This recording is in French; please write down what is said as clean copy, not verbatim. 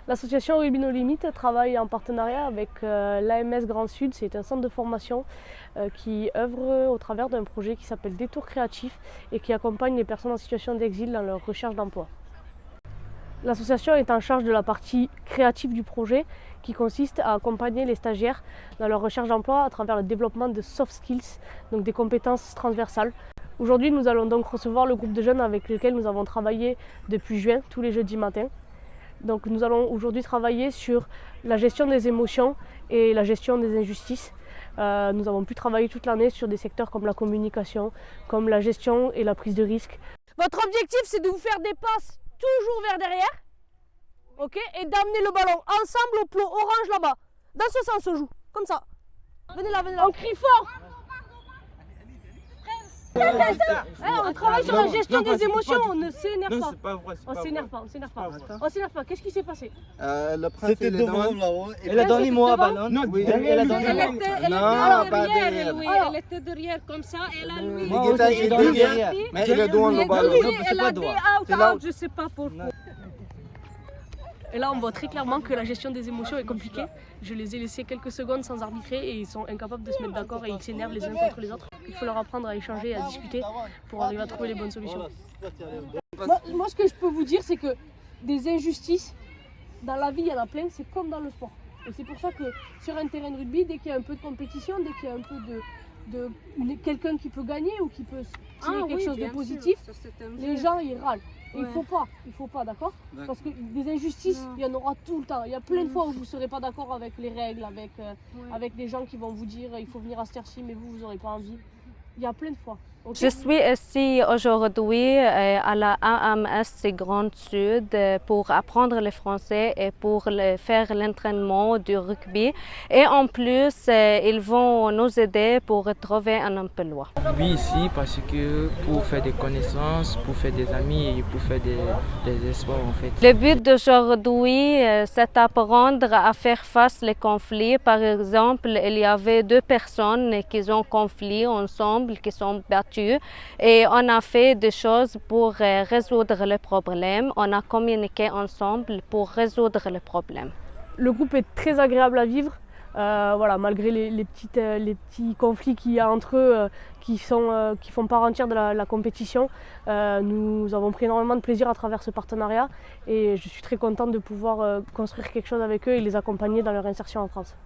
L'association Rugby No Limit travaille en partenariat avec l'AMS Grand Sud. C'est un centre de formation qui œuvre au travers d'un projet qui s'appelle Détour Créatif et qui accompagne les personnes en situation d'exil dans leur recherche d'emploi. L'association est en charge de la partie créative du projet qui consiste à accompagner les stagiaires dans leur recherche d'emploi à travers le développement de soft skills, donc des compétences transversales. Aujourd'hui, nous allons donc recevoir le groupe de jeunes avec lesquels nous avons travaillé depuis juin, tous les jeudis matins. Donc nous allons aujourd'hui travailler sur la gestion des émotions et la gestion des injustices. Nous avons pu travailler toute l'année sur des secteurs comme la communication, comme la gestion et la prise de risque. Votre objectif, c'est de vous faire des passes toujours vers derrière, ok, et d'amener le ballon ensemble au plot orange là-bas. Dans ce sens, on joue, comme ça. Venez là, venez là. On crie fort. On travaille sur la gestion des émotions, on ne s'énerve pas. On s'énerve pas, on s'énerve pas. On s'énerve pas. Qu'est-ce qui s'est passé? Le prince c'était devant là-haut. Elle a donné moi ballon. Non, oui, elle a donné moi. Elle était derrière comme ça, elle a lui. Moi aussi, j'ai donné derrière. Mais il a donné le ballon. Elle a dit out, je sais pas pourquoi. Et là, on voit très clairement que la gestion des émotions est compliquée. Je les ai laissés quelques secondes sans arbitrer et ils sont incapables de se mettre d'accord et ils s'énervent les uns contre les autres. Il faut leur apprendre à échanger et à discuter pour arriver à trouver les bonnes solutions. Moi, ce que je peux vous dire, c'est que des injustices, dans la vie, il y en a plein, c'est comme dans le sport. Et c'est pour ça que sur un terrain de rugby, dès qu'il y a un peu de compétition, dès qu'il y a un peu de quelqu'un qui peut gagner ou qui peut tirer quelque chose de positif, les gens, ils râlent. Et il faut pas, d'accord? Parce que des injustices, il y en aura tout le temps. Il y a plein de fois où vous ne serez pas d'accord avec les règles, avec des gens qui vont vous dire il faut venir à cette heure-ci, mais vous n'aurez pas envie. Il y a plein de fois. Okay? Je suis ici aujourd'hui à la AMS Grand Sud pour apprendre le français et pour faire l'entraînement du rugby. Et en plus, ils vont nous aider pour trouver un emploi. Je suis ici parce que pour faire des connaissances, pour faire des amis et pour faire des espoirs en fait. Le but d'aujourd'hui, c'est d'apprendre à faire face aux conflits. Par exemple, il y avait deux personnes qui ont conflit ensemble, qui sont battues. Et on a fait des choses pour résoudre le problème. On a communiqué ensemble pour résoudre le problème. Le groupe est très agréable à vivre. Voilà, malgré les petits conflits qu'il y a entre eux qui font part entière de la compétition. Nous avons pris énormément de plaisir à travers ce partenariat et je suis très contente de pouvoir construire quelque chose avec eux et les accompagner dans leur insertion en France.